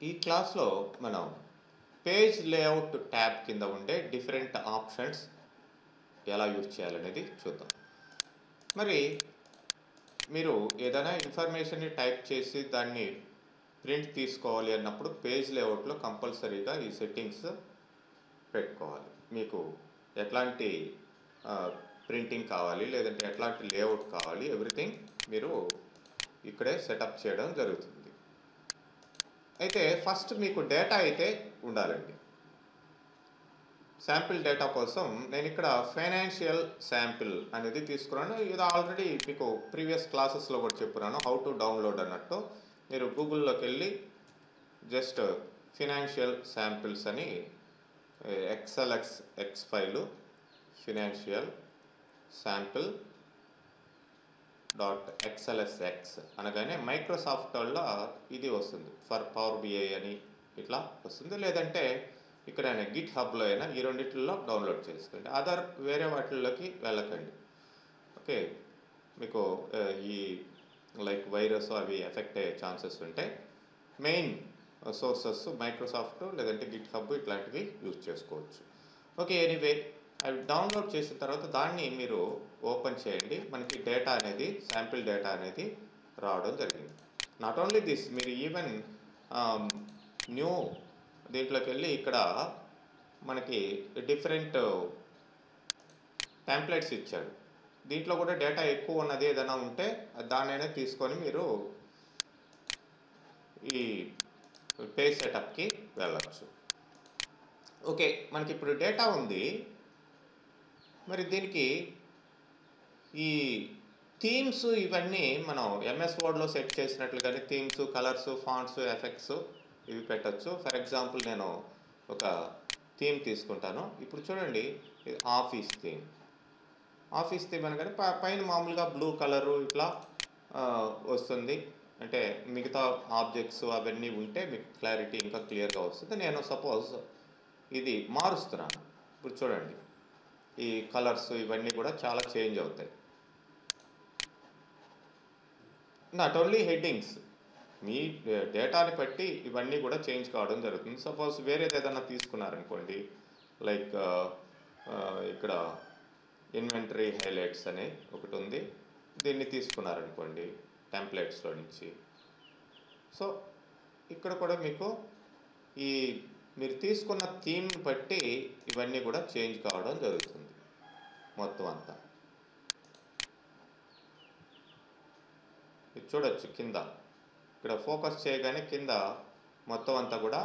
ఈ క్లాస్లో మనం పేజ్ లేఅవుట్ ట్యాబ్ కింద ఉండే డిఫరెంట్ ఆప్షన్స్ ఎలా యూజ్ చేయాలనేది చూద్దాం. మరి మీరు ఏదైనా ఇన్ఫర్మేషన్ని టైప్ చేసి దాన్ని ప్రింట్ తీసుకోవాలి అన్నప్పుడు పేజ్ లేఅవుట్లో కంపల్సరీగా ఈ సెట్టింగ్స్ పెట్టుకోవాలి. మీకు ఎట్లాంటి ప్రింటింగ్ కావాలి, లేదంటే ఎట్లాంటి లేఅవుట్ కావాలి, ఎవ్రీథింగ్ మీరు ఇక్కడే సెటప్ చేయడం జరుగుతుంది. అయితే ఫస్ట్ మీకు డేటా అయితే ఉండాలండి. శాంపిల్ డేటా కోసం నేను ఇక్కడ ఫైనాన్షియల్ శాంపిల్ అనేది తీసుకున్నాను. ఇది ఆల్రెడీ మీకు ప్రీవియస్ క్లాసెస్లో కూడా చెప్పున్నాను హౌ టు డౌన్లోడ్ అన్నట్టు. మీరు గూగుల్లోకి వెళ్ళి జస్ట్ ఫైనాన్షియల్ శాంపిల్స్ అని X file financial sample .xlsx అనగానే మైక్రోసాఫ్ట్ వల్ల ఇది వస్తుంది. ఫర్ పవర్ బిఐ అని ఇట్లా వస్తుంది. లేదంటే ఇక్కడ గిట్ హబ్లో అయినా ఈ రెండిట్లో డౌన్లోడ్ చేసుకోండి. అదర్ వేరే వాటిల్లోకి వెళ్ళకండి. ఓకే, మీకు ఈ లైక్ వైరస్ అవి ఎఫెక్ట్ అయ్యే ఛాన్సెస్ ఉంటాయి. మెయిన్ సోర్సెస్ మైక్రోసాఫ్ట్ లేదంటే గిట్ హబ్ ఇట్లాంటివి యూజ్ చేసుకోవచ్చు. ఓకే, ఎనీవే అవి డౌన్లోడ్ చేసిన తర్వాత దాన్ని మీరు ఓపెన్ చేయండి. మనకి డేటా అనేది శాంపిల్ డేటా అనేది రావడం జరిగింది. నాట్ ఓన్లీ దిస్, మీరు ఈవెన్ న్యూ దీంట్లోకి వెళ్ళి ఇక్కడ మనకి డిఫరెంట్ టెంప్లెట్స్ ఇచ్చాడు. దీంట్లో కూడా డేటా ఎక్కువ ఉన్నది ఏదైనా ఉంటే దాన్నైనా తీసుకొని మీరు ఈ పేజ్ సెటప్కి వెళ్ళచ్చు. ఓకే, మనకి ఇప్పుడు డేటా ఉంది. మరి దీనికి ఈ థీమ్స్ ఇవన్నీ మనం ఎంఎస్ వర్డ్లో సెట్ చేసినట్లుగానే థీమ్స్, కలర్స్, ఫాంట్స్, ఎఫెక్ట్స్ ఇవి పెట్టచ్చు. ఫర్ ఎగ్జాంపుల్ నేను ఒక థీమ్ తీసుకుంటాను. ఇప్పుడు చూడండి, ఇది ఆఫీస్ థీమ్. ఆఫీస్ థీమ్ అనగానే పైన మామూలుగా బ్లూ కలరు ఇట్లా వస్తుంది. అంటే మిగతా ఆబ్జెక్ట్స్ అవన్నీ ఉంటే మీకు క్లారిటీ ఇంకా క్లియర్గా వస్తుంది. నేను సపోజ్ ఇది మారుస్తున్నాను. ఇప్పుడు చూడండి, ఈ కలర్స్ ఇవన్నీ కూడా చాలా చేంజ్ అవుతాయి. నాట్ ఓన్లీ హెడ్డింగ్స్, మీ డేటాని బట్టి ఇవన్నీ కూడా చేంజ్ కావడం జరుగుతుంది. సపోజ్ వేరేది ఏదైనా తీసుకున్నారనుకోండి, లైక్ ఇక్కడ ఇన్వెంటరీ హైలైట్స్ అనే ఒకటి ఉంది. దీన్ని తీసుకున్నారనుకోండి టెంప్లెట్స్లో నుంచి. సో ఇక్కడ కూడా మీకు ఈ మీరు తీసుకున్న థీమ్ బట్టి ఇవన్నీ కూడా చేంజ్ కావడం జరుగుతుంది మొత్తం అంతా. ఇది చూడొచ్చు కింద, ఇక్కడ ఫోకస్ చేయగానే కింద మొత్తం అంతా కూడా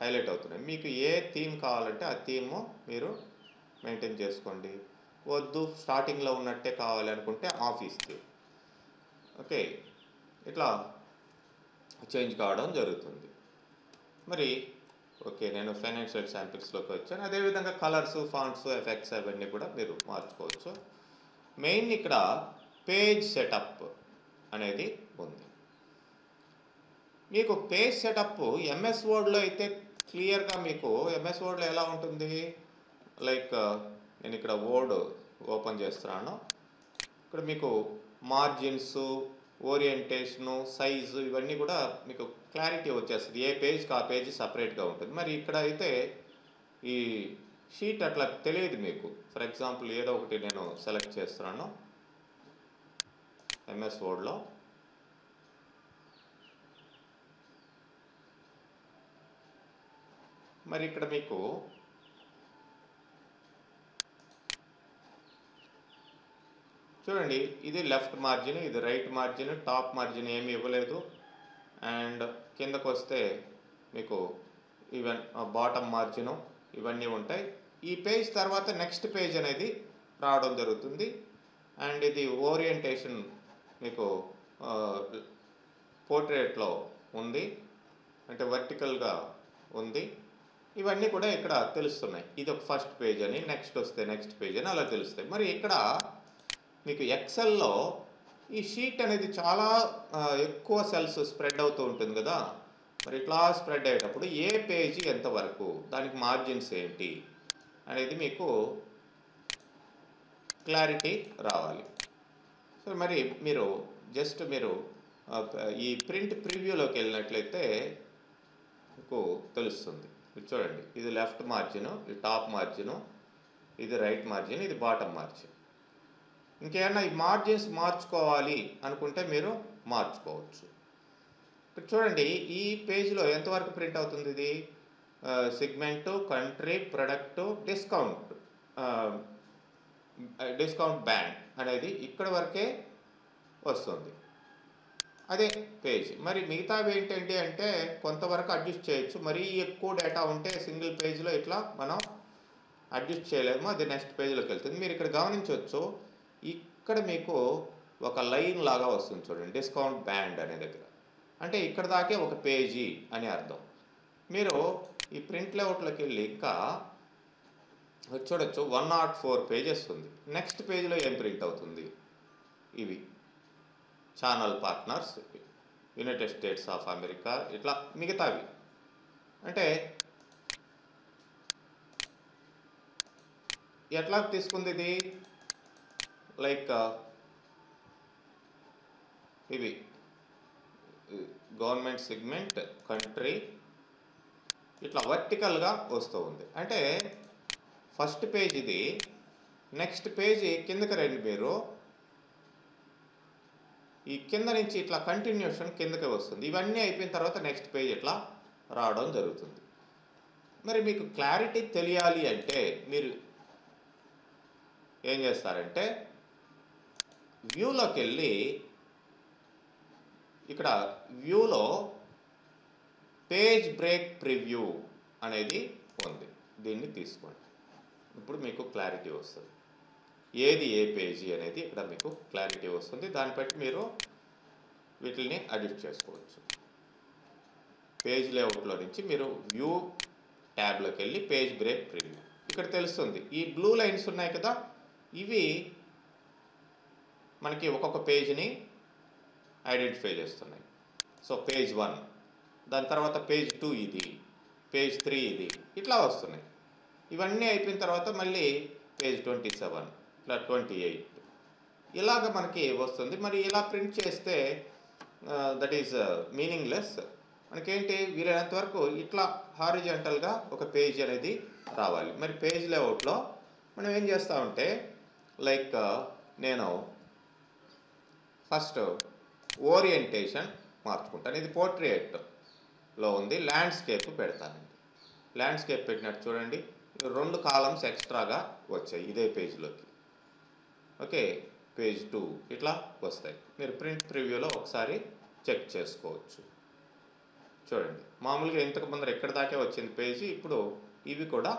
హైలైట్ అవుతున్నాయి. మీకు ఏ థీమ్ కావాలంటే ఆ థీమ్ మీరు మెయింటైన్ చేసుకోండి. వద్దు స్టార్టింగ్లో ఉన్నట్టే కావాలి అనుకుంటే ఆఫీస్ థీమ్. ఓకే, ఇట్లా చేంజ్ కావడం జరుగుతుంది. మరి ఓకే, నేను ఫైనాన్షియల్ శాంపిల్స్లోకి వచ్చాను. అదేవిధంగా కలర్స్, ఫాంట్స్, ఎఫెక్ట్స్ అవన్నీ కూడా మీరు మార్చుకోవచ్చు. మెయిన్ ఇక్కడ పేజ్ సెటప్ అనేది ఉంది. మీకు పేజ్ సెటప్ ఎంఎస్ వర్డ్లో అయితే క్లియర్గా మీకు ఎంఎస్ వర్డ్లో ఎలా ఉంటుంది, లైక్ నేను ఇక్కడ వర్డ్ ఓపెన్ చేస్తున్నాను. ఇక్కడ మీకు మార్జిన్స్, ఓరియంటేషను, సైజు ఇవన్నీ కూడా మీకు క్లారిటీ వచ్చేస్తుంది. ఏ పేజ్కి ఆ పేజ్ సపరేట్గా ఉంటుంది. మరి ఇక్కడ అయితే ఈ షీట్ అట్లా తెలియదు మీకు. ఫర్ ఎగ్జాంపుల్ ఏదో ఒకటి నేను సెలెక్ట్ చేస్తున్నాను ఎంఎస్ వర్డ్లో. మరి ఇక్కడ మీకు చూడండి, ఇది లెఫ్ట్ మార్జిన్, ఇది రైట్ మార్జిన్, టాప్ మార్జిన్ ఏమీ ఇవ్వలేదు. అండ్ కిందకు వస్తే మీకు ఈవెన్ బాటమ్ మార్జిన్ ఇవన్నీ ఉంటాయి. ఈ పేజ్ తర్వాత నెక్స్ట్ పేజ్ అనేది రావడం జరుగుతుంది. అండ్ ఇది ఓరియంటేషన్ మీకు పోర్ట్రేట్లో ఉంది, అంటే వర్టికల్గా ఉంది. ఇవన్నీ కూడా ఇక్కడ తెలుస్తున్నాయి. ఇది ఒక ఫస్ట్ పేజ్ అని, నెక్స్ట్ వస్తే నెక్స్ట్ పేజ్ అని అలా తెలుస్తాయి. మరి ఇక్కడ మీకు ఎక్సెల్లో ఈ షీట్ అనేది చాలా ఎక్కువ సెల్స్ స్ప్రెడ్ అవుతూ ఉంటుంది కదా. మరి ఇట్లా స్ప్రెడ్ అయ్యేటప్పుడు ఏ పేజీ ఎంతవరకు, దానికి మార్జిన్స్ ఏంటి అనేది మీకు క్లారిటీ రావాలి. సో మరి మీరు జస్ట్ మీరు ఈ ప్రింట్ ప్రివ్యూలోకి వెళ్ళినట్లయితే మీకు తెలుస్తుంది. ఇది చూడండి, ఇది లెఫ్ట్ మార్జిన్, ఇది టాప్ మార్జిన్, ఇది రైట్ మార్జిన్, ఇది బాటమ్ మార్జిన్. ఇంకేమన్నా ఈ మార్జిన్స్ మార్చుకోవాలి అనుకుంటే మీరు మార్చుకోవచ్చు. ఇక్కడ చూడండి, ఈ పేజ్లో ఎంతవరకు ప్రింట్ అవుతుంది ఇది? Segment, country, product, discount, discount band అనేది ఇక్కడ వరకే వస్తుంది. అదే పేజ్. మరి మిగతావి ఏంటంటే అంటే కొంతవరకు అడ్జస్ట్ చేయొచ్చు. మరీ ఎక్కువ డేటా ఉంటే సింగిల్ పేజ్లో ఇట్లా మనం అడ్జస్ట్ చేయలేము, అది నెక్స్ట్ పేజ్లోకి వెళ్తుంది. మీరు ఇక్కడ గమనించవచ్చు, ఇక్కడ మీకు ఒక లైన్ లాగా వస్తుంది చూడండి, డిస్కౌంట్ బ్యాండ్ అనే దగ్గర. అంటే ఇక్కడ దాకే ఒక పేజీ అని అర్థం. మీరు ఈ ప్రింట్ లేఅవుట్లోకి వెళ్ళి ఇంకా చూడొచ్చు, 104 పేజెస్ ఉంది. నెక్స్ట్ పేజ్లో ఏం ప్రింట్ అవుతుంది? ఇవి channel partners, United states of America, ఇట్లా మిగతావి. అంటే ఎట్లా తీసుకుంది ఇది? లైక్ ఇవి గవర్నమెంట్ సెగ్మెంట్, కంట్రీ, ఇట్లా వర్టికల్గా వస్తూ ఉంది. అంటే ఫస్ట్ పేజ్ ఇది, నెక్స్ట్ పేజీ కిందకి రండి మీరు, ఈ కింద నుంచి ఇట్లా కంటిన్యూషన్ కిందకి వస్తుంది. ఇవన్నీ అయిపోయిన తర్వాత నెక్స్ట్ పేజ్ ఇట్లా రావడం జరుగుతుంది. మరి మీకు క్లారిటీ తెలియాలి అంటే మీరు ఏం చేస్తారంటే వ్యూలోకి వెళ్ళి ఇక్కడ వ్యూలో పేజ్ బ్రేక్ ప్రివ్యూ అనేది ఉంది, దీన్ని తీసుకోండి. ఇప్పుడు మీకు క్లారిటీ వస్తుంది, ఏది ఏ పేజీ అనేది ఇక్కడ మీకు క్లారిటీ వస్తుంది. దాన్ని బట్టి మీరు వీటిని అడ్జస్ట్ చేసుకోవచ్చు. పేజ్ లేఅవుట్లో నుంచి మీరు వ్యూ ట్యాబ్లోకి వెళ్ళి పేజ్ బ్రేక్ ప్రివ్యూ ఇక్కడ తెలుస్తుంది. ఈ బ్లూ లైన్స్ ఉన్నాయి కదా, ఇవి మనకి ఒక్కొక్క పేజ్ని ఐడెంటిఫై చేస్తున్నాయి. సో పేజ్ 1, దాని తర్వాత పేజ్ 2 ఇది, పేజ్ 3 ఇది, ఇట్లా వస్తున్నాయి. ఇవన్నీ అయిపోయిన తర్వాత మళ్ళీ పేజ్ 27, ఇట్లా 28 ఇలాగ మనకి వస్తుంది. మరి ఇలా ప్రింట్ చేస్తే దట్ ఈస్ మీనింగ్లెస్. మనకేంటి, వీలైనంత వరకు ఇట్లా హారిజాంటల్గా ఒక పేజ్ అనేది రావాలి. మరి పేజ్ లేఅవుట్లో మనం ఏం చేస్తామంటే లైక్ నేను ఫస్ట్ ఓరియంటేషన్ మార్చుకుంటాను. ఇది పోర్ట్రేట్లో ఉంది, ల్యాండ్స్కేప్ పెడతానండి. ల్యాండ్స్కేప్ పెట్టినట్టు చూడండి, 2 కాలమ్స్ ఎక్స్ట్రాగా వచ్చాయి ఇదే పేజ్లోకి. ఓకే, పేజ్ 2 ఇట్లా వస్తాయి. మీరు ప్రింట్ ప్రివ్యూలో ఒకసారి చెక్ చేసుకోవచ్చు. చూడండి, మామూలుగా ఇంతకు ముందర ఎక్కడి దాకే వచ్చింది పేజీ, ఇప్పుడు ఇవి కూడా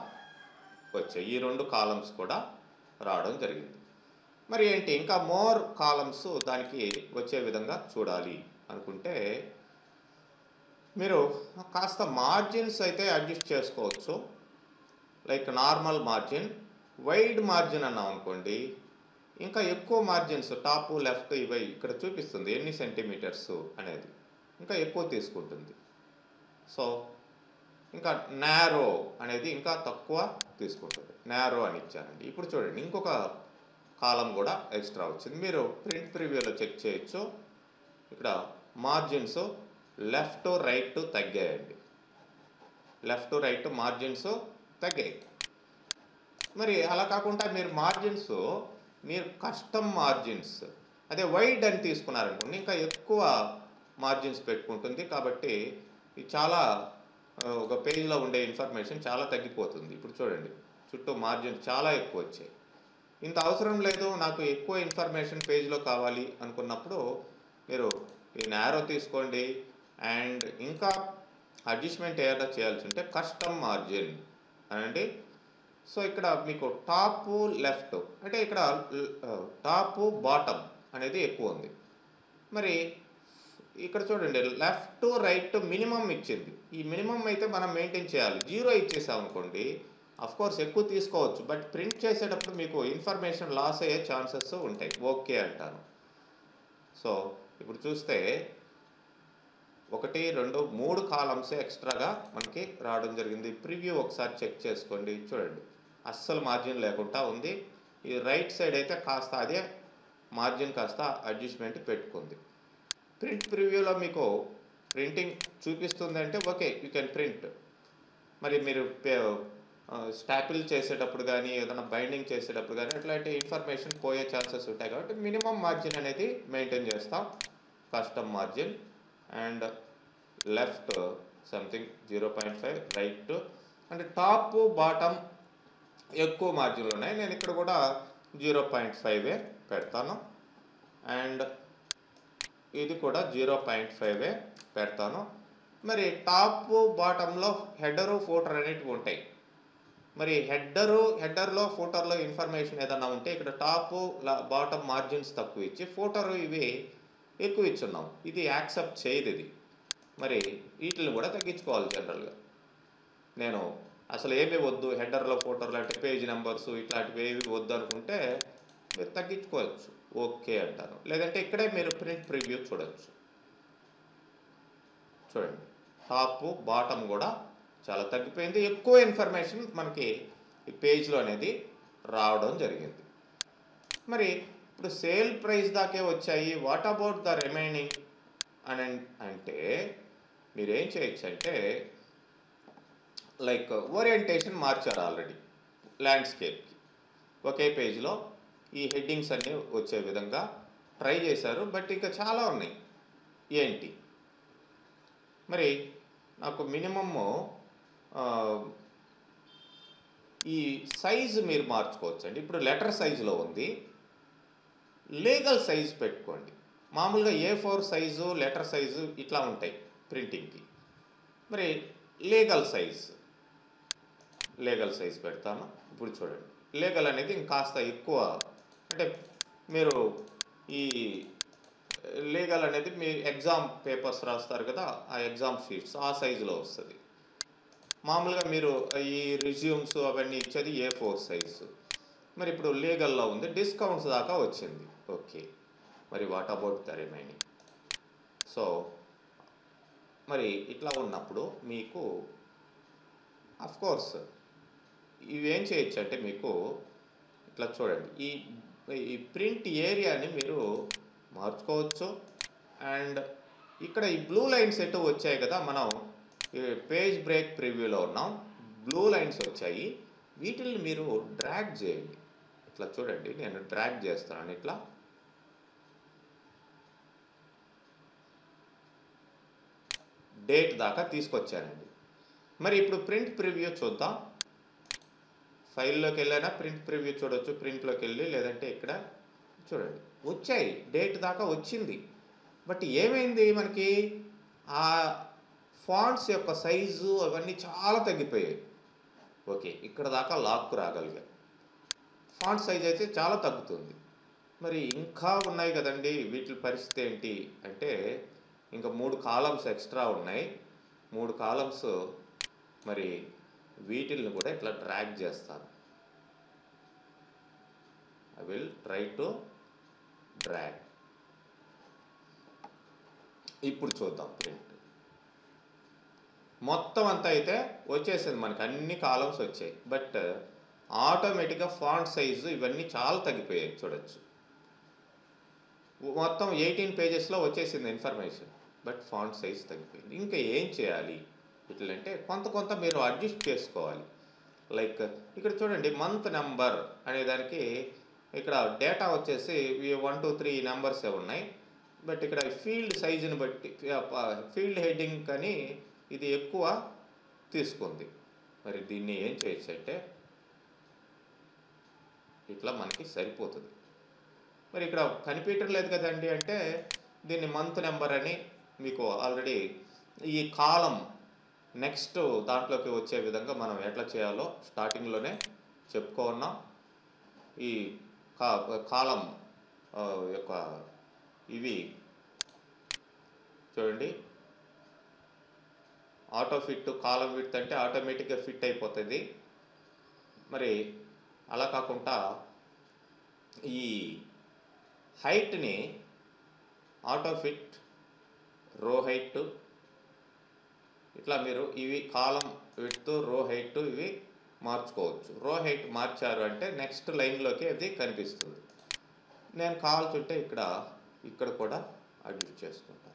వచ్చాయి, ఈ 2 కాలమ్స్ కూడా రావడం జరిగింది. మరి ఏంటి, ఇంకా మోర్ కాలమ్స్ దానికి వచ్చే విధంగా చూడాలి అనుకుంటే మీరు కాస్త మార్జిన్స్ అయితే అడ్జస్ట్ చేసుకోవచ్చు. Like normal margin, wide margin అన్నాం అనుకోండి, ఇంకా ఎక్కువ మార్జిన్స్ టాప్ లెఫ్ట్ ఇవి ఇక్కడ చూపిస్తుంది ఎన్ని సెంటీమీటర్స్ అనేది, ఇంకా ఎక్కువ తీసుకుంటుంది. సో ఇంకా నారో అనేది ఇంకా తక్కువ తీసుకుంటుంది, నారో అని ఇచ్చానండి. ఇప్పుడు చూడండి, ఇంకొక కాలం కూడా ఎక్స్ట్రా వచ్చింది. మీరు ప్రింట్ ప్రివ్యూలో చెక్ చేయొచ్చు. ఇక్కడ మార్జిన్స్ లెఫ్ట్ రైట్ తగ్గాయండి, లెఫ్ట్ రైట్ మార్జిన్స్ తగ్గాయి. మరి అలా కాకుండా మీరు మార్జిన్స్ మీరు కస్టమ్ మార్జిన్స్ అదే వైడ్ అని తీసుకున్నారనుకోండి, ఇంకా ఎక్కువ మార్జిన్స్ పెట్టుకుంటుంది. కాబట్టి ఇది చాలా ఒక పేజ్లో ఉండే ఇన్ఫర్మేషన్ చాలా తగ్గిపోతుంది. ఇప్పుడు చూడండి, చుట్టూ మార్జిన్స్ చాలా ఎక్కువ వచ్చాయి. ఇంత అవసరం లేదు, నాకు ఎక్కువ ఇన్ఫర్మేషన్ పేజ్లో కావాలి అనుకున్నప్పుడు మీరు ఈ నారో తీసుకోండి. అండ్ ఇంకా అడ్జస్ట్మెంట్ ఏదైనా చేయాల్సి ఉంటే కస్టమ్ మార్జిన్ అనండి. సో ఇక్కడ మీకు టాప్ లెఫ్ట్ అంటే ఇక్కడ టాప్ బాటమ్ అనేది ఎక్కువ ఉంది. మరి ఇక్కడ చూడండి, లెఫ్ట్ రైట్ మినిమం ఇచ్చింది. ఈ మినిమం అయితే మనం మెయింటైన్ చేయాలి. 0 ఇచ్చేసాం అనుకోండి, కోర్స్ ఎక్కువ తీసుకోవచ్చు, బట్ ప్రింట్ చేసేటప్పుడు మీకు ఇన్ఫర్మేషన్ లాస్ అయ్యే ఛాన్సెస్ ఉంటాయి. ఓకే అంటాను. సో ఇప్పుడు చూస్తే 1, 2, 3 కాలమ్స్ ఎక్స్ట్రాగా మనకి రావడం జరిగింది. ప్రివ్యూ ఒకసారి చెక్ చేసుకోండి. చూడండి, అస్సలు మార్జిన్ లేకుండా ఉంది. ఈ రైట్ సైడ్ అయితే కాస్త అదే మార్జిన్ కాస్త అడ్జస్ట్మెంట్ పెట్టుకుంది. ప్రింట్ ప్రివ్యూలో మీకు ప్రింటింగ్ చూపిస్తుంది అంటే ఓకే, యూ కెన్ ప్రింట్. మరి మీరు స్టాపిల్ చేసేటప్పుడు కానీ ఏదైనా బైండింగ్ చేసేటప్పుడు కానీ అట్లాంటి ఇన్ఫర్మేషన్ పోయే ఛాన్సెస్ ఉంటాయి కాబట్టి మినిమం మార్జిన్ అనేది మెయింటైన్ చేస్తాం, custom margin. And left something 0.5, right అంటే టాప్ బాటమ్ ఎక్కువ మార్జిన్లు ఉన్నాయి. నేను ఇక్కడ కూడా 0.5 పెడతాను. అండ్ ఇది కూడా 0.5 పెడతాను. మరి టాప్ బాటంలో హెడరు ఫూటర్ అనేటివి ఉంటాయి. మరి హెడర్లో ఫూటర్లో ఇన్ఫర్మేషన్ ఏదన్నా ఉంటే ఇక్కడ టాప్ బాటమ్ మార్జిన్స్ తక్కువ ఇచ్చి ఫూటర్ ఇవి ఎక్కువ ఇచ్చున్నాం. ఇది యాక్సెప్ట్ చేయదు ఇది. మరి వీటిని కూడా తగ్గించుకోవాలి. జనరల్గా నేను అసలు ఏమీ వద్దు, హెడర్లో ఫూటర్లో అంటే పేజ్ నెంబర్స్ ఇట్లాంటివి ఏవి వద్దు అనుకుంటే మీరు తగ్గించుకోవచ్చు, ఓకే అంటాను. లేదంటే ఇక్కడే మీరు ప్రింట్ ప్రివ్యూ చూడవచ్చు. చూడండి, టాప్ బాటమ్ కూడా చాలా తగ్గిపోయింది. ఎక్కువ ఇన్ఫర్మేషన్ మనకి ఈ పేజ్లో అనేది రావడం జరిగింది. మరి ఇప్పుడు సేల్ ప్రైస్ దాకే వచ్చాయి, వాట్ అబౌట్ ద రిమైనింగ్ అని అంటే మీరేం చేయొచ్చు అంటే లైక్ ఓరియంటేషన్ మార్చారు ఆల్రెడీ ల్యాండ్స్కేప్కి. ఒకే పేజ్లో ఈ హెడ్డింగ్స్ అన్నీ వచ్చే విధంగా ట్రై చేశారు. బట్ ఇంకా చాలా ఉన్నాయి. ఏంటి మరి నాకు మినిమము ఈ సైజు మీరు మార్చుకోవచ్చు అండి. ఇప్పుడు లెటర్ సైజులో ఉంది, లీగల్ సైజు పెట్టుకోండి. మామూలుగా A4 సైజు లెటర్ సైజు ఇట్లా ఉంటాయి ప్రింటింగ్కి. మరి లీగల్ సైజ్ పెడతాను. ఇప్పుడు చూడండి, లీగల్ అనేది ఇంకాస్త ఎక్కువ. అంటే మీరు ఈ లీగల్ అనేది మీ ఎగ్జామ్ పేపర్స్ రాస్తారు కదా, ఆ ఎగ్జామ్ షీట్స్ ఆ సైజులో వస్తుంది. మామూలుగా మీరు ఈ రిజ్యూమ్స్ అవన్నీ ఇచ్చేది A4 సైజు. మరి ఇప్పుడు లీగల్లో ఉంది, డిస్కౌంట్స్ దాకా వచ్చింది, ఓకే. మరి what about the remaining? So మరి ఇట్లా ఉన్నప్పుడు మీకు అఫ్కోర్స్ ఇవేం చేయొచ్చు అంటే మీకు ఇట్లా చూడండి, ఈ ప్రింట్ ఏరియాని మీరు మార్చుకోవచ్చు. అండ్ ఇక్కడ ఈ బ్లూ లైన్స్ ఎటు వచ్చాయి కదా, మనం పేజ్ బ్రేక్ ప్రివ్యూలో ఉన్నాం, బ్లూ లైన్స్ వచ్చాయి. వీటిని మీరు డ్రాగ్ చేయండి. ఇట్లా చూడండి, నేను డ్రాగ్ చేస్తాను. ఇట్లా డేట్ దాకా తీసుకొచ్చానండి. మరి ఇప్పుడు ప్రింట్ ప్రివ్యూ చూద్దాం. ఫైల్లోకి వెళ్ళైనా ప్రింట్ ప్రివ్యూ చూడవచ్చు, ప్రింట్లోకి వెళ్ళి, లేదంటే ఇక్కడ చూడండి వచ్చాయి, డేట్ దాకా వచ్చింది. బట్ ఏమైంది, మనకి ఆ ఫాంట్స్ యొక్క సైజు అవన్నీ చాలా తగ్గిపోయాయి. ఓకే, ఇక్కడ దాకా లాక్కు రాగలిగా. ఫాంట్ సైజ్ అయితే చాలా తగ్గుతుంది. మరి ఇంకా ఉన్నాయి కదండి, వీటి పరిస్థితి ఏంటి అంటే ఇంకా 3 కాలమ్స్ ఎక్స్ట్రా ఉన్నాయి. 3 కాలమ్స్ మరి వీటిల్ని కూడా ఇట్లా డ్రాగ్ చేస్తాను. I will try to drag. ఇప్పుడు చూద్దాం ప్రింట్ మొత్తం అంతా అయితే వచ్చేసింది, మనకి అన్ని కాలమ్స్ వచ్చాయి. బట్ ఆటోమేటిక్గా ఫాంట్ సైజు ఇవన్నీ చాలా తగ్గిపోయాయి. చూడొచ్చు, మొత్తం 18 పేజెస్లో వచ్చేసింది ఇన్ఫర్మేషన్, బట్ ఫాంట్ సైజ్ తగ్గిపోయింది. ఇంకా ఏం చేయాలి ఇట్లంటే కొంత మీరు అడ్జస్ట్ చేసుకోవాలి. లైక్ ఇక్కడ చూడండి, మంత్ నెంబర్ అనేదానికి ఇక్కడ డేటా వచ్చేసి 1 2 3 నెంబర్సే ఉన్నాయి. బట్ ఇక్కడ ఫీల్డ్ సైజుని బట్టి ఫీల్డ్ హెడ్డింగ్ కానీ ఇది ఎక్కువ తీసుకుంది. మరి దీన్ని ఏం చేయొచ్చు అంటే ఇట్లా మనకి సరిపోతుంది. మరి ఇక్కడ కనిపించట్లేదు కదండి అంటే దీన్ని మంత్ నెంబర్ అని మీకు ఆల్రెడీ ఈ కాలం నెక్స్ట్ దాంట్లోకి వచ్చే విధంగా మనం ఎట్లా చేయాలో స్టార్టింగ్లోనే చెప్పుకున్నాం. ఈ కాలం యొక్క ఇవి చూడండి, ఆటో ఫిట్ కాలం విడ్త్ అంటే ఆటోమేటిక్గా ఫిట్ అయిపోతుంది. మరి అలా కాకుండా ఈ హైట్ని ఆటో ఫిట్, రో హైట్ ఇట్లా మీరు ఇవి కాలం విడ్త్, రో హైట్ ఇవి మార్చుకోవచ్చు. రో హైట్ మార్చారు అంటే నెక్స్ట్ లైన్లోకి అది కనిపిస్తుంది. నేను కావాల్సింటే ఇక్కడ కూడా అడ్జస్ట్ చేసుకుంటాను.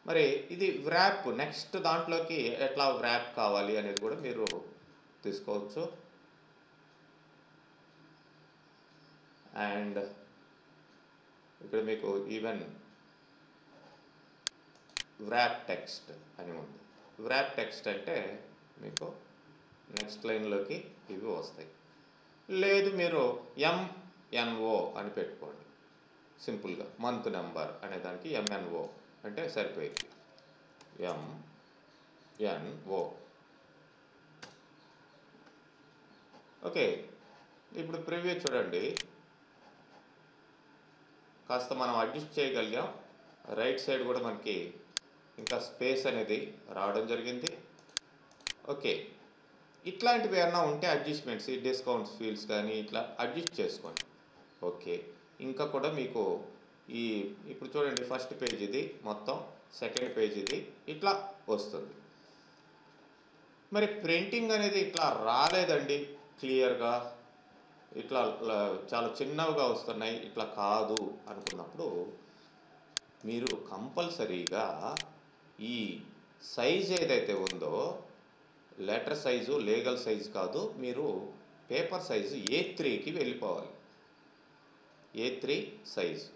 మరి ఇది వ్రాప్ నెక్స్ట్ దాంట్లోకి ఎట్లా వ్రాప్ కావాలి అనేది కూడా మీరు తీసుకోవచ్చు. అండ్ ఇక్కడ మీకు ఈవెన్ వ్రాప్ టెక్స్ట్ అని ఉంది. వ్రాప్ టెక్స్ట్ అంటే మీకు నెక్స్ట్ లైన్లోకి ఇవి వస్తాయి. లేదు మీరు ఎంఎన్ఓ అని పెట్టుకోండి, సింపుల్గా మంత్ నెంబర్ అనే దానికి ఎంఎన్ఓ అంటే సరిపోయింది. ఎంఎన్ఓ. ఓకే, ఇప్పుడు ప్రివ్యూ చూడండి, కాస్త మనం అడ్జస్ట్ చేయగలిగాం. రైట్ సైడ్ కూడా మనకి ఇంకా స్పేస్ అనేది రావడం జరిగింది. ఓకే, ఇట్లాంటివి ఏమన్నా ఉంటే అడ్జస్ట్మెంట్స్, ఈ డిస్కౌంట్స్ ఫీల్డ్స్ కానీ ఇట్లా అడ్జస్ట్ చేసుకోండి. ఓకే, ఇంకా కూడా మీకు ఈ ఇప్పుడు చూడండి, ఫస్ట్ పేజ్ ఇది మొత్తం, సెకండ్ పేజ్ ఇది ఇట్లా వస్తుంది. మరి ప్రింటింగ్ అనేది ఇట్లా రాలేదండి క్లియర్గా, ఇట్లా చాలా చిన్నవిగా వస్తున్నాయి, ఇట్లా కాదు అనుకున్నప్పుడు మీరు కంపల్సరీగా ఈ సైజ్ ఏదైతే ఉందో, లెటర్ సైజు లీగల్ సైజు కాదు, మీరు పేపర్ సైజు A3కి వెళ్ళిపోవాలి. A3 సైజు,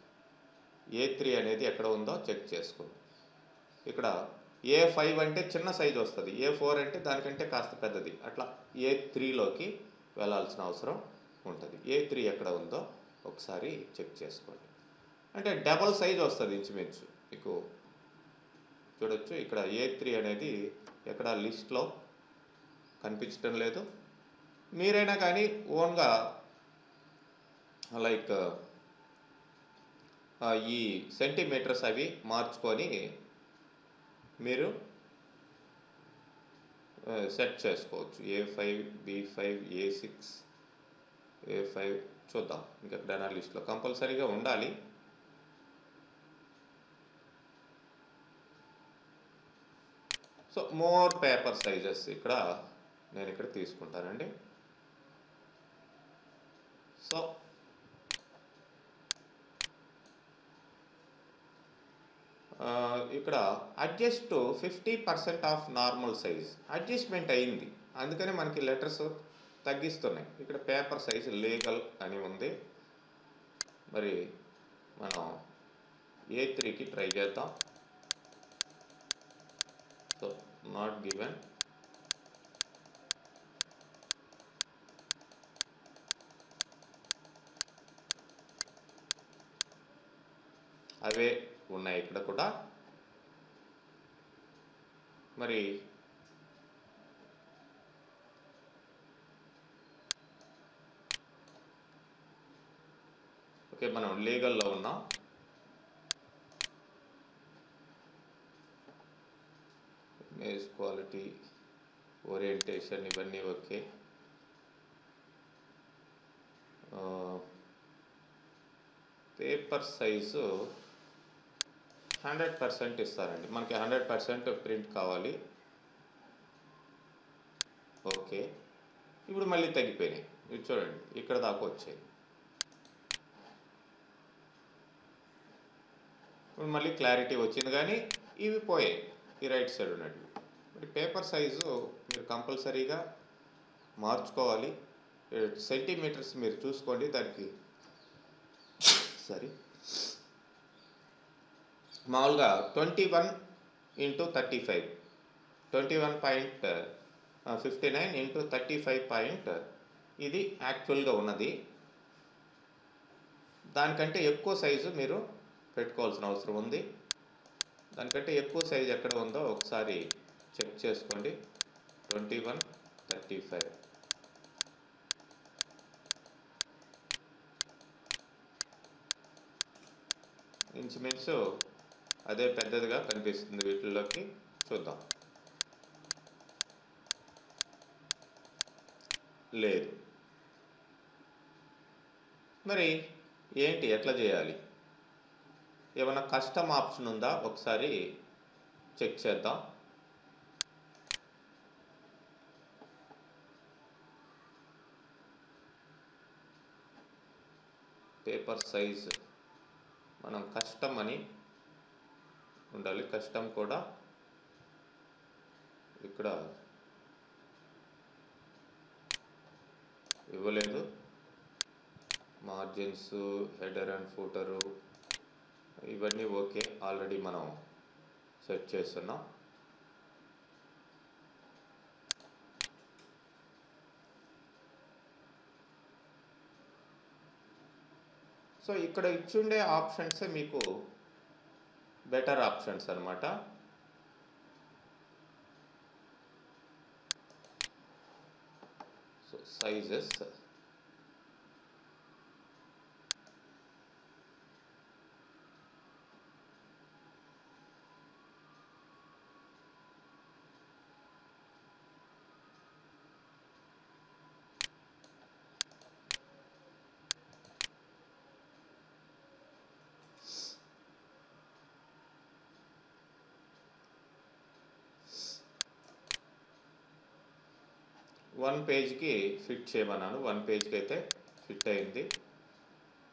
A3 అనేది ఎక్కడ ఉందో చెక్ చేసుకోండి. ఇక్కడ A5 అంటే చిన్న సైజు వస్తుంది, A4 అంటే దానికంటే కాస్త పెద్దది, అట్లా A3లోకి వెళ్ళాల్సిన అవసరం ఉంటుంది. A3 ఎక్కడ ఉందో ఒకసారి చెక్ చేసుకోండి. అంటే డబల్ సైజ్ వస్తుంది ఇంచుమించు, మీకు చూడొచ్చు. ఇక్కడ A3 అనేది ఎక్కడ లిస్ట్లో కనిపించడం లేదు. మీరైనా కానీ ఓన్గా లైక్ ఈ సెంటీమీటర్స్ అవి మార్చుకొని మీరు సెట్ చేసుకోవచ్చు. A5, B5, A6, A5 చూద్దాం, ఇంకెక్కడైనా లిస్ట్లో కంపల్సరీగా ఉండాలి. సో మోర్ పేపర్ సైజెస్ ఇక్కడ నేను ఇక్కడ తీసుకుంటానండి. సో ఇక్కడ adjust 50% of normal size adjustment అయింది, అందుకని మనకి లెటర్స్ తగ్గిస్తున్నాయి. ఇక్కడ పేపర్ సైజ్ లీగల్ అని ఉంది. మరి మనం A3కి ట్రై చేద్దాం. So not given. అవే ఉన్నాయి ఇక్కడ కూడా. మరి ఓకే, మనం లీగల్లో ఉన్నాం. ఇమేజ్ క్వాలిటీ, ఓరియంటేషన్ ఇవన్నీ ఓకే. పేపర్ సైజు 100% ఇస్తారండి, మనకి 100% ప్రింట్ కావాలి. ఓకే, ఇప్పుడు మళ్ళీ తగ్గిపోయినాయి. ఇది చూడండి, ఇక్కడ దాకా వచ్చాయి. ఇప్పుడు మళ్ళీ క్లారిటీ వచ్చింది, కానీ ఇవి పోయాయి ఈ రైట్ సైడ్ ఉన్నట్టు. మరి పేపర్ సైజు మీరు కంపల్సరీగా మార్చుకోవాలి. సెంటీమీటర్స్ మీరు చూసుకోండి, దానికి సరే మామూలుగా 21x35, 21.59x35 ఇది యాక్చువల్గా ఉన్నది. దానికంటే ఎక్కువ సైజు మీరు పెట్టుకోవాల్సిన అవసరం ఉంది. దానికంటే ఎక్కువ సైజు ఎక్కడ ఉందో ఒకసారి చెక్ చేసుకోండి. 21x35 ఇంచుమించు అదే పెద్దదిగా కనిపిస్తుంది. వీటిల్లోకి చూద్దాం. లేదు. మరి ఏంటి, ఎట్లా చేయాలి? ఏమైనా కస్టమ్ ఆప్షన్ ఉందా ఒకసారి చెక్ చేద్దాం. పేపర్ సైజ్ మనం కస్టమ్ అని ఉండాలి. కస్టమ్ కూడా ఇక్కడ ఇవ్వలేదు. మార్జిన్స్, హెడర్ అండ్ ఫూటరు ఇవన్నీ ఓకే, ఆల్రెడీ మనం సెట్ చేస్తున్నాం. సో ఇక్కడ ఇచ్చుండే ఆప్షన్సే మీకు బెటర్ ఆప్షన్స్ అన్నమాట. సో సైజెస్ వన్ పేజ్కి ఫిట్ చేయమన్నాను. 1 పేజ్కి అయితే ఫిట్ అయింది.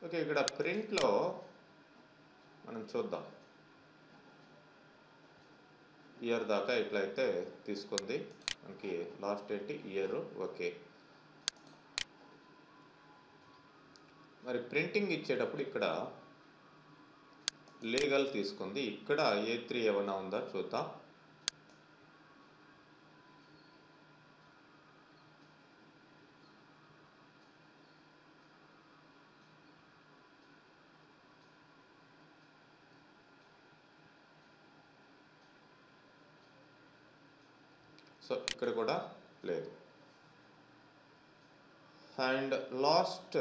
ఓకే, ఇక్కడ ప్రింట్లో మనం చూద్దాం. ఇయర్ దాకా ఇట్లయితే తీసుకుంది. మనకి లాస్ట్ ఏంటి, ఇయర్. ఓకే, మరి ప్రింటింగ్ ఇచ్చేటప్పుడు ఇక్కడ లీగల్ తీసుకుంది. ఇక్కడ A3 ఏమన్నా ఉందా చూద్దాం. సో ఇక్కడ కూడా లేదు. And last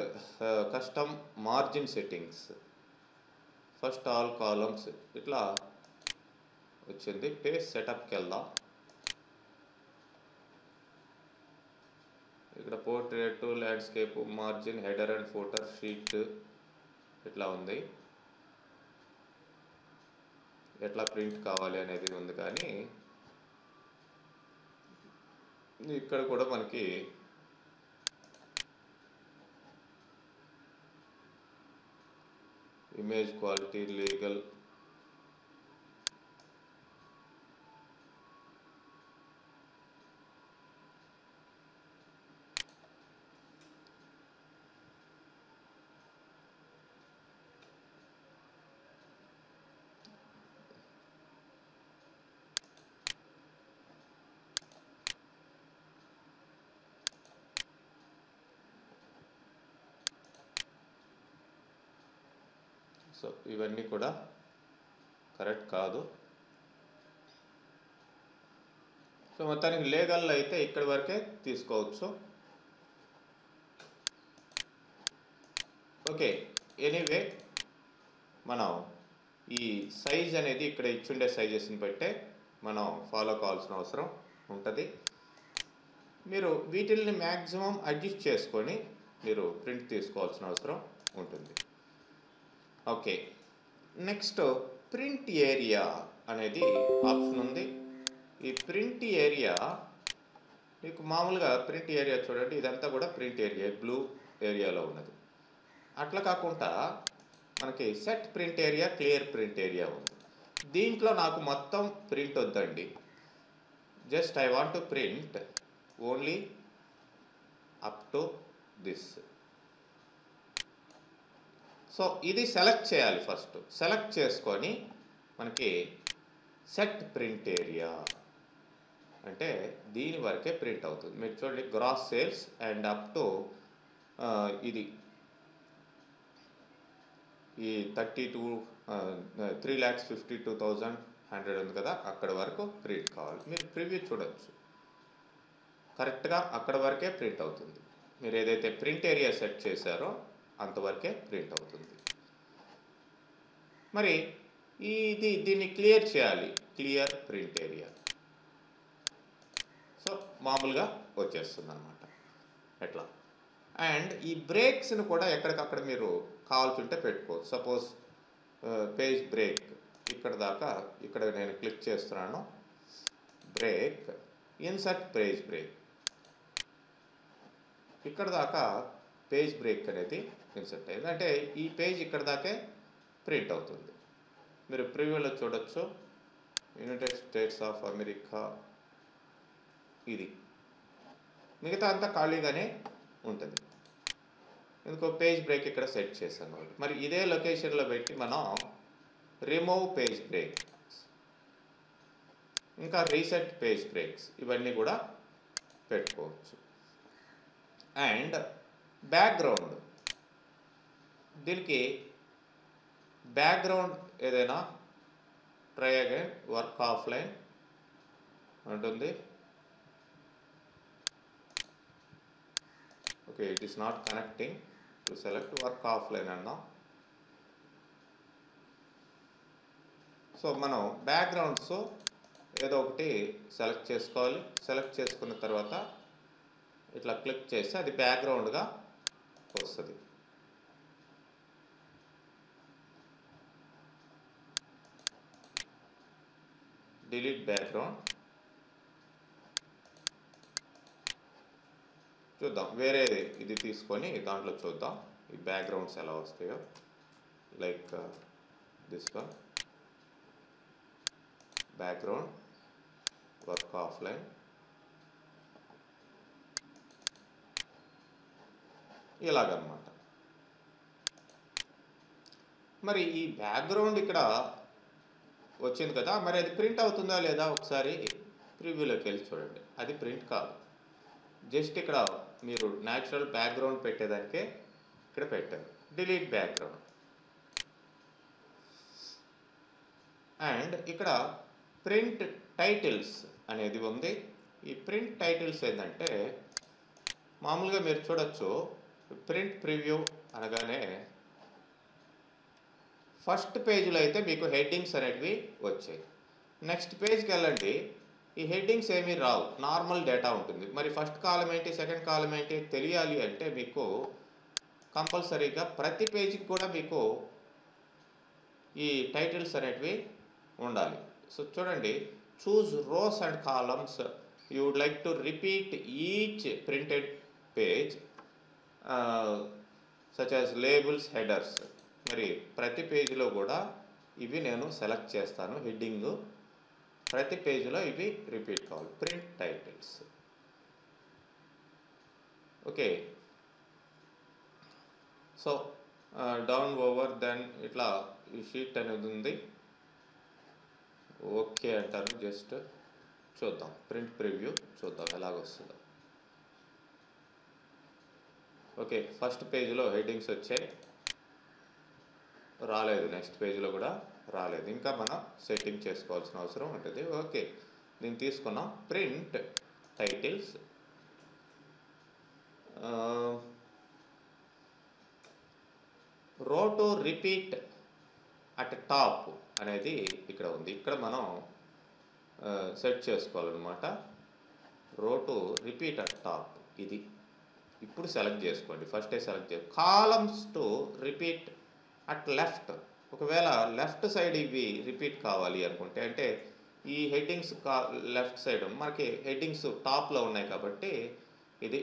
custom margin settings, first all columns ఇట్లా వచ్చింది. పేజ్ సెటప్కి వెళ్దాం. ఇక్కడ portrait, landscape, margin, header and footer, sheet ఇట్లా ఉంది. ఎట్లా ప్రింట్ కావాలి అనేది ఉంది. కానీ ఇక్కడ కూడా మనకి ఇమేజ్ క్వాలిటీ, లీగల్, సో ఇవన్నీ కూడా కరెక్ట్ కాదు. సో మొత్తానికి లీగల్ అయితే ఇక్కడి వరకే తీసుకోవచ్చు. ఓకే, ఎనీవే మనం ఈ సైజ్ అనేది ఇక్కడ ఇచ్చుండే సైజెస్ని బట్టే మనం ఫాలో కావాల్సిన అవసరం ఉంటుంది. మీరు వీటిల్ని మ్యాక్సిమం అడ్జస్ట్ చేసుకొని మీరు ప్రింట్ తీసుకోవాల్సిన అవసరం ఉంటుంది. ఓకే, నెక్స్ట్ ప్రింట్ ఏరియా అనేది ఆప్షన్ ఉంది. ఈ ప్రింట్ ఏరియా మీకు మామూలుగా ప్రింట్ ఏరియా చూడండి, ఇదంతా కూడా ప్రింట్ ఏరియా, బ్లూ ఏరియాలో ఉన్నది. అట్లా కాకుండా మనకి set print area, clear print area ఉంది. దీంట్లో నాకు మొత్తం ప్రింట్ వద్దండి. Just I want to print only up to this. So ఇది సెలెక్ట్ చేయాలి. ఫస్ట్ సెలెక్ట్ చేసుకొని మనకి సెట్ ప్రింట్ ఏరియా అంటే దీని వరకే ప్రింట్ అవుతుంది. మీరు చూడండి, gross sales and up to ఇది ఈ 3,52,100 ఉంది కదా, అక్కడ వరకు ప్రింట్ కావాలి. మీరు ప్రివ్యూ చూడొచ్చు, కరెక్ట్గా అక్కడ వరకే ప్రింట్ అవుతుంది. మీరు ఏదైతే ప్రింట్ ఏరియా సెట్ చేశారో అంతవరకే ప్రింట్ అవుతుంది. మరి దీన్ని క్లియర్ చేయాలి, క్లియర్ ప్రింట్ ఏరియా. సో మామూలుగా వచ్చేస్తుంది అన్నమాట. ఎట్లా అండ్ ఈ బ్రేక్స్ని కూడా ఎక్కడికక్కడ మీరు కావాల్సింటే పెట్టుకోవచ్చు. సపోజ్ పేజ్ బ్రేక్ ఇక్కడ దాకా, ఇక్కడ నేను క్లిక్ చేస్తున్నాను, బ్రేక్, ఇన్సర్ట్ పేజ్ బ్రేక్, ఇక్కడ దాకా పేజ్ బ్రేక్ అనేది ఇన్సర్ట్ అయింది. అంటే ఈ పేజ్ ఇక్కడ దాకే ప్రింట్ అవుతుంది. మీరు ప్రివ్యూలో చూడొచ్చు, యునైటెడ్ స్టేట్స్ ఆఫ్ అమెరికా ఇది. మిగతా అంతా ఖాళీగానే ఉంటుంది. ఇంకో పేజ్ బ్రేక్ ఇక్కడ సెట్ చేశాను కాబట్టి మరి ఇదే లొకేషన్లో పెట్టి మనం రిమూవ్ పేజ్ బ్రేక్, ఇంకా రీసెట్ పేజ్ బ్రేక్స్ ఇవన్నీ కూడా పెట్టుకోవచ్చు. అండ్ బ్యాక్గ్రౌండ్, దీనికి బ్యాక్గ్రౌండ్ ఏదైనా ట్రై అగైన్ వర్క్ ఆఫ్లైన్ ఉంటుంది. Okay, it is not connecting to select work offline అన్నాం. సో మనం బ్యాక్గ్రౌండ్స్ ఏదో ఒకటి సెలెక్ట్ చేసుకోవాలి. సెలెక్ట్ చేసుకున్న తర్వాత ఇట్లా క్లిక్ చేస్తే అది బ్యాక్గ్రౌండ్గా వస్తుంది. Delete background. చూద్దాం, వేరే ఇది తీసుకొని దాంట్లో చూద్దాం ఈ బ్యాక్గ్రౌండ్స్ ఎలా వస్తాయో. Like this one, background work offline. ఇలాగనమాట. మరి ఈ బ్యాక్గ్రౌండ్ ఇక్కడ వచ్చింది కదా, మరి అది ప్రింట్ అవుతుందా లేదా ఒకసారి ప్రివ్యూలోకి వెళ్ళి చూడండి. అది ప్రింట్ కాదు, జస్ట్ ఇక్కడ మీరు న్యాచురల్ బ్యాక్గ్రౌండ్ పెట్టేదానికే ఇక్కడ పెట్టారు. Delete background. అండ్ ఇక్కడ ప్రింట్ టైటిల్స్ అనేది ఉంది. ఈ ప్రింట్ టైటిల్స్ ఏంటంటే మామూలుగా మీరు చూడొచ్చు, ప్రింట్ ప్రివ్యూ అనగానే ఫస్ట్ పేజీలో అయితే మీకు హెడ్డింగ్స్ అనేటివి వచ్చాయి. నెక్స్ట్ పేజ్కి వెళ్ళండి, ఈ హెడ్డింగ్స్ ఏమీ రావు, నార్మల్ డేటా ఉంటుంది. మరి ఫస్ట్ కాలం ఏంటి, సెకండ్ కాలం ఏంటి తెలియాలి అంటే మీకు కంపల్సరీగా ప్రతి పేజీకి కూడా మీకు ఈ టైటిల్స్ అనేటివి ఉండాలి. సో చూడండి, choose rows and columns, you would like to repeat each printed page such as labels, headers. మరి ప్రతి పేజీలో కూడా ఇవి నేను సెలెక్ట్ చేస్తాను. హెడ్డింగ్ ప్రతి పేజీలో ఇవి రిపీట్ కావాలి. Print titles. Okay, so down over then ఇట్లా ఈ షీట్ అనేది ఉంది. ఓకే అంటారు. జస్ట్ చూద్దాం, ప్రింట్ ప్రివ్యూ చూద్దాం ఎలాగొస్తుందో. ఓకే, ఫస్ట్ పేజీలో హెడ్డింగ్స్ వచ్చాయి, రాలేదు. నెక్స్ట్ పేజీలో కూడా రాలేదు. ఇంకా మనం సెట్టింగ్ చేసుకోవాల్సిన అవసరం ఉంటుంది. ఓకే, దీన్ని తీసుకున్నాం. ప్రింట్ టైటిల్స్, రో టు రిపీట్ అట్ టాప్ అనేది ఇక్కడ ఉంది. ఇక్కడ మనం సెట్ చేసుకోవాలన్నమాట. రో టు రిపీట్ అట్ టాప్ ఇది ఇప్పుడు సెలెక్ట్ చేసుకోండి. ఫస్టే సెలెక్ట్ చేసి columns to repeat at left. ఒకవేళ లెఫ్ట్ సైడ్ ఇవి రిపీట్ కావాలి అనుకుంటే, అంటే ఈ హెడ్డింగ్స్ లెఫ్ట్ సైడ్ మనకి హెడ్డింగ్స్ టాప్లో ఉన్నాయి కాబట్టి ఇది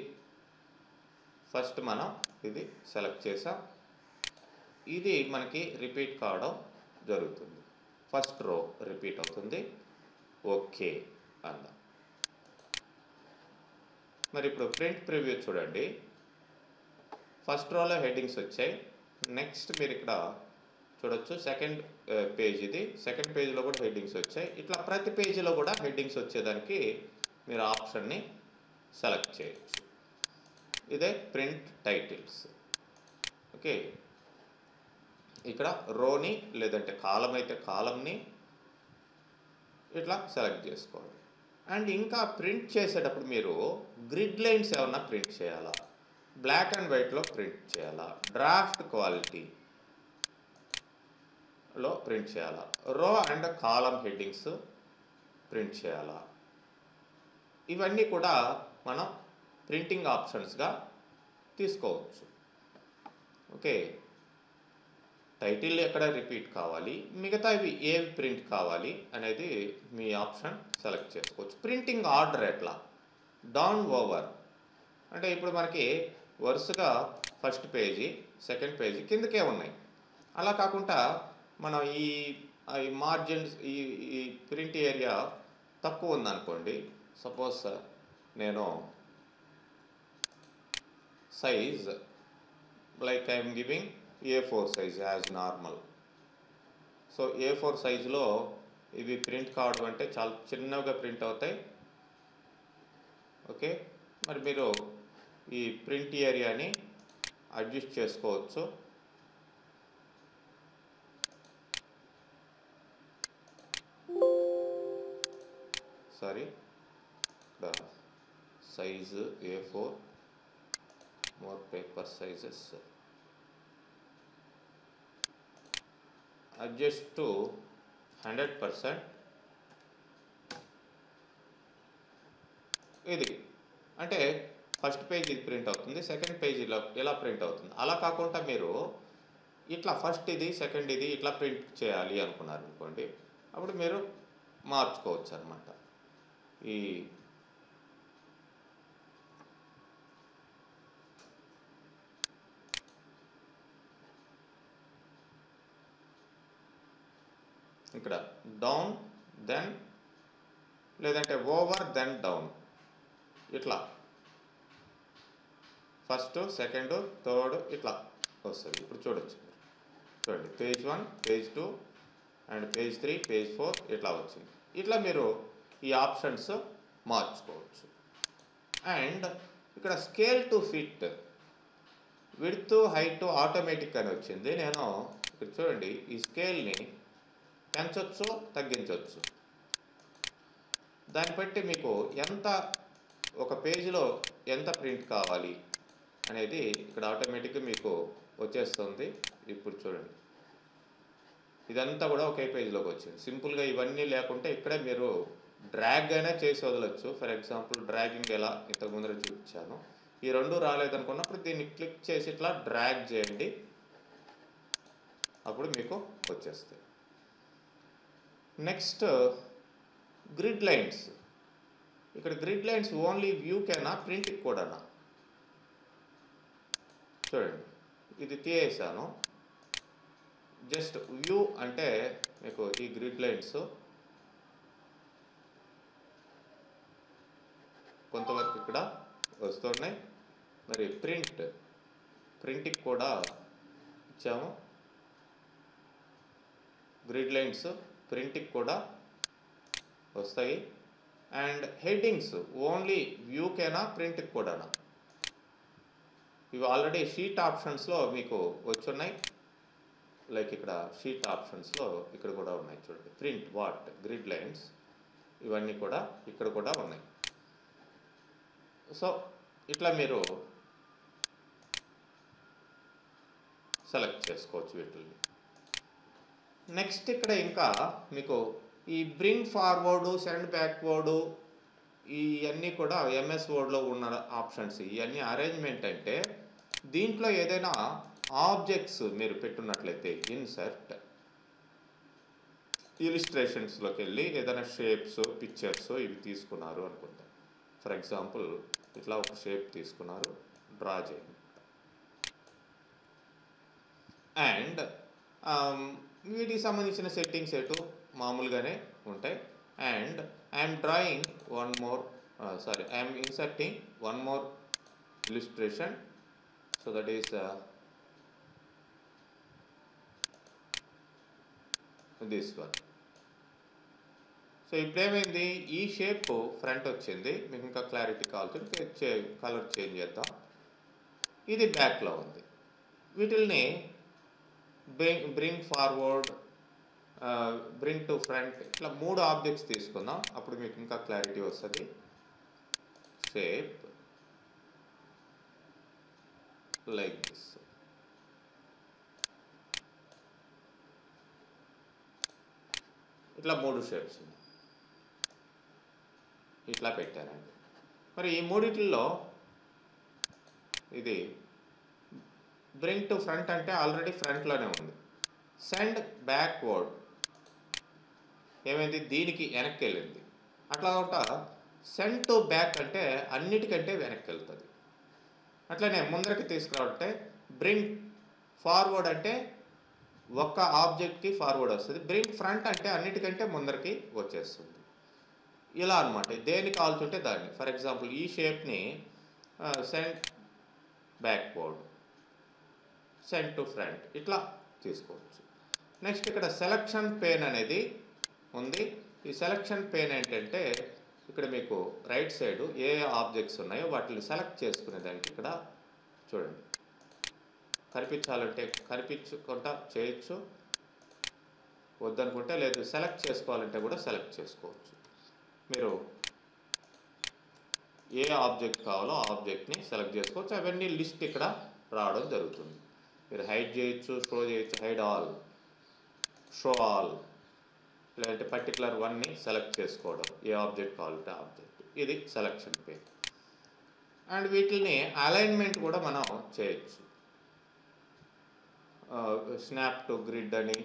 ఫస్ట్ మనం ఇది సెలెక్ట్ చేసాం. ఇది మనకి రిపీట్ కావడం జరుగుతుంది. ఫస్ట్ రో రిపీట్ అవుతుంది. ఓకే అందాం. మరి ఇప్పుడు ప్రింట్ ప్రివ్యూ చూడండి. ఫస్ట్ రోలో హెడ్డింగ్స్ వచ్చాయి. నెక్స్ట్ మీరు ఇక్కడ చూడొచ్చు సెకండ్ పేజ్ ఇది. సెకండ్ పేజ్లో కూడా హెడ్డింగ్స్ వచ్చాయి. ఇట్లా ప్రతి పేజీలో కూడా హెడ్డింగ్స్ వచ్చేదానికి మీరు ఆప్షన్ని సెలెక్ట్ చేయొచ్చు. ఇదే ప్రింట్ టైటిల్స్. ఓకే, ఇక్కడ రోని లేదంటే కాలం అయితే కాలంని ఇట్లా సెలెక్ట్ చేసుకోవాలి. అండ్ ఇంకా ప్రింట్ చేసేటప్పుడు మీరు గ్రిడ్ లైన్స్ ఏమన్నా ప్రింట్ చేయాలా, బ్లాక్ అండ్ వైట్లో ప్రింట్ చేయాలా, డ్రాఫ్ట్ క్వాలిటీలో ప్రింట్ చేయాలా, రో అండ్ కాలం హెడ్డింగ్స్ ప్రింట్ చేయాలా, ఇవన్నీ కూడా మనం ప్రింటింగ్ ఆప్షన్స్గా తీసుకోవచ్చు. ఓకే, టైటిల్ ఎక్కడ రిపీట్ కావాలి, మిగతా ఇవి ఏవి ప్రింట్ కావాలి అనేది మీ ఆప్షన్ సెలెక్ట్ చేసుకోవచ్చు. ప్రింటింగ్ ఆర్డర్ ఎట్లా, డౌన్ ఓవర్ అంటే ఇప్పుడు మనకి వరుసగా ఫస్ట్ పేజీ సెకండ్ పేజీ కిందకే ఉన్నాయి. అలా కాకుండా మనం ఈ ఈ మార్జిన్స్ ఈ ప్రింట్ ఏరియా తక్కువ ఉందనుకోండి, సపోజ్ నేను size like I'm giving A4 size as normal. So A4 సైజులో ఇవి ప్రింట్ కావడం అంటే చాలా చిన్నగా ప్రింట్ అవుతాయి. ఓకే, మరి మీరు ఈ ప్రింట్ ఏరియాని అడ్జస్ట్ చేసుకోవచ్చు. సారీ, ఇక్కడ size A4 more paper sizes adjust to 100%. ఇది అంటే ఫస్ట్ పేజ్ ఇది ప్రింట్ అవుతుంది, సెకండ్ పేజ్ ఇలా ప్రింట్ అవుతుంది. అలా కాకుండా మీరు ఇట్లా ఫస్ట్ ఇది సెకండ్ ఇది ఇట్లా ప్రింట్ చేయాలి అనుకున్నారు అనుకోండి, అప్పుడు మీరు మార్చుకోవచ్చు అన్నమాట. ఈ ఇక్కడ డౌన్ దెన్ లేదంటే ఓవర్ దెన్ డౌన్, ఇట్లా ఫస్ట్ సెకండ్ థర్డ్ ఇట్లా వస్తుంది. ఇప్పుడు చూడొచ్చు, చూడండి page 1 page 2 and page 3 page 4 ఇట్లా వచ్చింది. ఇట్లా మీరు ఈ ఆప్షన్స్ మార్చుకోవచ్చు. అండ్ ఇక్కడ scale to fit width height automatic అని వచ్చింది. నేను ఇక్కడ చూడండి ఈ స్కేల్ని పెంచవచ్చు తగ్గించవచ్చు. దాన్ని బట్టి మీకు ఎంత ఒక పేజీలో ఎంత ప్రింట్ కావాలి అనేది ఇక్కడ ఆటోమేటిక్గా మీకు వచ్చేస్తుంది. ఇప్పుడు చూడండి ఇదంతా కూడా ఒకే పేజీలోకి వచ్చింది. సింపుల్గా ఇవన్నీ లేకుంటే ఇక్కడే మీరు డ్రాగ్ అయినా చేసి వదలొచ్చు. ఫర్ ఎగ్జాంపుల్ డ్రాగింగ్ ఎలా ఇంతకు ముందర చూపించాను. ఈ రెండు రాలేదనుకున్నప్పుడు దీన్ని క్లిక్ చేసి ఇట్లా డ్రాగ్ చేయండి, అప్పుడు మీకు వచ్చేస్తాయి. Next grid lines. ఇక్కడ గ్రిడ్ లైన్స్ ఓన్లీ వ్యూకేనా ప్రింట్కి కూడానా? చూడండి ఇది తీసేసాను. జస్ట్ వ్యూ అంటే మీకు ఈ గ్రిడ్ లైన్స్ కొంతవరకు ఇక్కడ వస్తున్నాయి. మరి ప్రింట్కి కూడా ఇచ్చాము. గ్రిడ్ లైన్స్ ప్రింట్కి కూడా వస్తాయి. అండ్ హెడ్డింగ్స్ ఓన్లీ వ్యూకేనా ప్రింట్కి కూడానా? ఇవి ఆల్రెడీ షీట్ ఆప్షన్స్లో మీకు వచ్చున్నాయి. లైక్ ఇక్కడ షీట్ ఆప్షన్స్లో ఇక్కడ కూడా ఉన్నాయి చూడండి. ప్రింట్ వాట్ గ్రిడ్ లైన్స్ ఇవన్నీ కూడా ఇక్కడ కూడా ఉన్నాయి. సో ఇట్లా మీరు సెలెక్ట్ చేసుకోవచ్చు వీటిని. నెక్స్ట్ ఇక్కడ ఇంకా మీకు ఈ బ్రింగ్ ఫార్వర్డు సెండ్ బ్యాక్వర్డు ఇవన్నీ కూడా ఎంఎస్ వర్డ్లో ఉన్న ఆప్షన్స్. ఇవన్నీ అరేంజ్మెంట్ అంటే దీంట్లో ఏదైనా ఆబ్జెక్ట్స్ మీరు పెట్టున్నట్లయితే ఇన్సర్ట్ ఇలిస్ట్రేషన్స్లోకి వెళ్ళి ఏదైనా షేప్స్ పిక్చర్స్ ఇవి తీసుకున్నారు అనుకుందాం. ఫర్ ఎగ్జాంపుల్ ఇట్లా ఒక షేప్ తీసుకున్నారు, డ్రా చేయండి. అండ్ వీటికి సంబంధించిన సెట్టింగ్స్ ఏటో మామూలుగానే ఉంటాయి. And I'm drawing one more I'm inserting one more illustration. So that is this one. So ఇప్పుడేమైంది, ఈ షేప్ ఫ్రంట్ వచ్చింది. మీకు ఇంకా క్లారిటీ కావాల్సి కలర్ చేంజ్ చేద్దాం. ఇది బ్యాక్లో ఉంది. వీటిల్ని bring forward, bring to front, ఇట్లా 3 ఆబ్జెక్ట్స్ తీసుకుందాం. అప్పుడు మీకు ఇంకా క్లారిటీ వస్తుంది. Shape like this. ఇట్లా 3 షేప్స్ ఉన్నాయి. ఇట్లా పెట్టారండి. మరి ఈ మూడిట్లో ఇది బ్రింగ్ టు ఫ్రంట్ అంటే ఆల్రెడీ ఫ్రంట్లోనే ఉంది. సెండ్ బ్యాక్వర్డ్ ఏమైంది, దీనికి వెనక్కి వెళ్ళింది. అట్లా ఉంటా సెండ్ టు బ్యాక్ అంటే అన్నిటికంటే వెనక్కి వెళ్తుంది. అట్లనే ముందరికి తీసుకురావాలంటే బ్రింగ్ ఫార్వర్డ్ అంటే ఒక్క ఆబ్జెక్ట్కి ఫార్వర్డ్ వస్తుంది. బ్రింగ్ ఫ్రంట్ అంటే అన్నిటికంటే ముందరికి వచ్చేస్తుంది. ఇలా అనమాట. దేన్ని కావాల్సింటే దాన్ని. ఫర్ ఎగ్జాంపుల్ ఈ షేప్ని send backward, send to front ఇట్లా తీసుకోవచ్చు. నెక్స్ట్ ఇక్కడ సెలక్షన్ పేన్ అనేది ఉంది. ఈ సెలక్షన్ పేన్ ఏంటంటే ఇక్కడ మీకు రైట్ సైడ్ ఏ ఆబ్జెక్ట్స్ ఉన్నాయో వాటిని సెలెక్ట్ చేసుకునే దానికి ఇక్కడ చూడండి. కనిపించాలంటే కనిపించకుండా చేయొచ్చు, వద్దనుకుంటే లేదు సెలెక్ట్ చేసుకోవాలంటే కూడా సెలెక్ట్ చేసుకోవచ్చు. మీరు ఏ ఆబ్జెక్ట్ కావాలో ఆ ఆబ్జెక్ట్ని సెలెక్ట్ చేసుకోవచ్చు. అవన్నీ లిస్ట్ ఇక్కడ రావడం జరుగుతుంది. మీరు హైడ్ చేయొచ్చు, షో చేయొచ్చు, హైడ్ ఆల్, షో ఆల్, లేదంటే పర్టికులర్ వన్ని సెలెక్ట్ చేసుకోవడం, ఏ ఆబ్జెక్ట్ కావాలంటే ఆబ్జెక్ట్. ఇది సెలెక్షన్ పేజ్. అండ్ వీటిని అలైన్మెంట్ కూడా మనం చేయొచ్చు. స్నాప్ టు గ్రిడ్ అని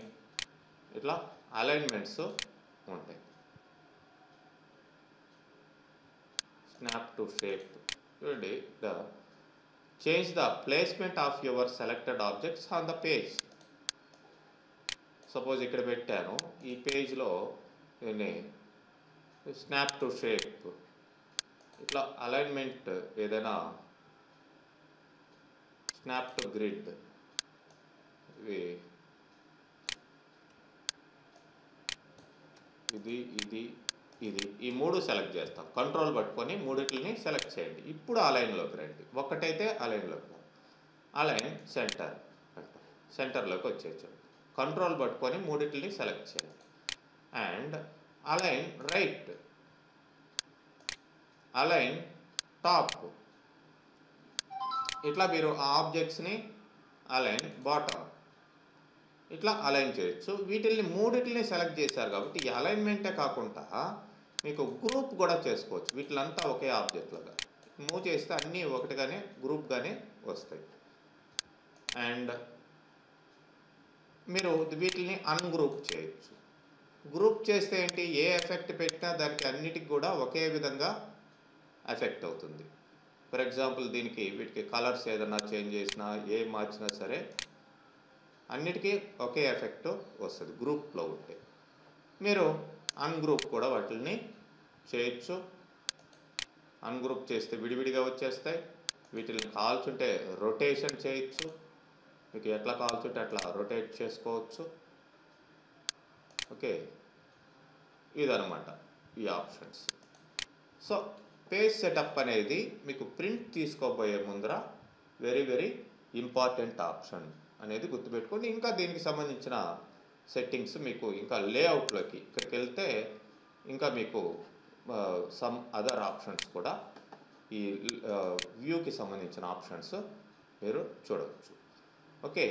ఇట్లా అలైన్మెంట్స్ ఉంటాయి. స్నాప్ టు షేప్ చూడండి. Change the placement of your selected objects on the page. Suppose ఇక్కడ పెట్టాను, ఈ పేజ్లో దీన్ని స్నాప్ టు షేప్ ఇట్లా అలైన్మెంట్ ఏదైనా స్నాప్ టు గ్రిడ్ ఇది ఇది ఇది ఈ మూడు సెలెక్ట్ చేస్తాం. కంట్రోల్ పట్టుకొని మూడిటిని సెలెక్ట్ చేయండి. ఇప్పుడు అలైన్లోకి రండి. ఒక్కటైతే అలైన్లోకి రండి. అలైన్ సెంటర్, సెంటర్లోకి వచ్చేయచ్చు. కంట్రోల్ పట్టుకొని మూడిటిని సెలెక్ట్ చేయండి. And align right, align top, ఇట్లా మీరు ఆ ఆబ్జెక్ట్స్ని అలైన్ బాటమ్ ఇట్లా అలైన్ చేయొచ్చు. వీటిల్ని మూడిటిని సెలెక్ట్ చేశారు కాబట్టి ఈ అలైన్మెంటే కాకుండా మీకు గ్రూప్ కూడా చేసుకోవచ్చు. వీటిలంతా ఒకే ఆబ్జెక్ట్లాగా మూవ్ చేస్తే అన్నీ ఒకటిగానే గ్రూప్గానే వస్తాయి. అండ్ మీరు వీటిని అన్గ్రూప్ చేయొచ్చు. గ్రూప్ చేస్తే ఏంటి, ఏ ఎఫెక్ట్ పెట్టినా దానికి అన్నిటికి కూడా ఒకే విధంగా ఎఫెక్ట్ అవుతుంది. ఫర్ ఎగ్జాంపుల్ దీనికి వీటికి కలర్స్ ఏదైనా చేంజ్ చేసినా ఏ మార్చినా సరే అన్నిటికీ ఒకే ఎఫెక్ట్ వస్తుంది గ్రూప్లో ఉంటే. మీరు అన్గ్రూప్ కూడా వాటిని చేయొచ్చు. అన్గ్రూప్ చేస్తే విడివిడిగా వచ్చేస్తాయి. వీటిని కావాల్సింటే రొటేషన్ చేయొచ్చు. మీకు ఎట్లా కావాల్సింటే అట్లా రొటేట్ చేసుకోవచ్చు. ఓకే, ఇదనమాట ఈ ఆప్షన్స్. సో పేజ్ సెటప్ అనేది మీకు ప్రింట్ తీసుకోబోయే ముందర వెరీ వెరీ ఇంపార్టెంట్ ఆప్షన్ అనేది గుర్తుపెట్టుకోండి. ఇంకా దీనికి సంబంధించిన సెట్టింగ్స్ మీకు ఇంకా లేఅవుట్లోకి ఇక్కడికి వెళ్తే ఇంకా మీకు సమ్ అదర్ ఆప్షన్స్ కూడా ఈ వ్యూకి సంబంధించిన ఆప్షన్స్ మీరు చూడవచ్చు. ఓకే.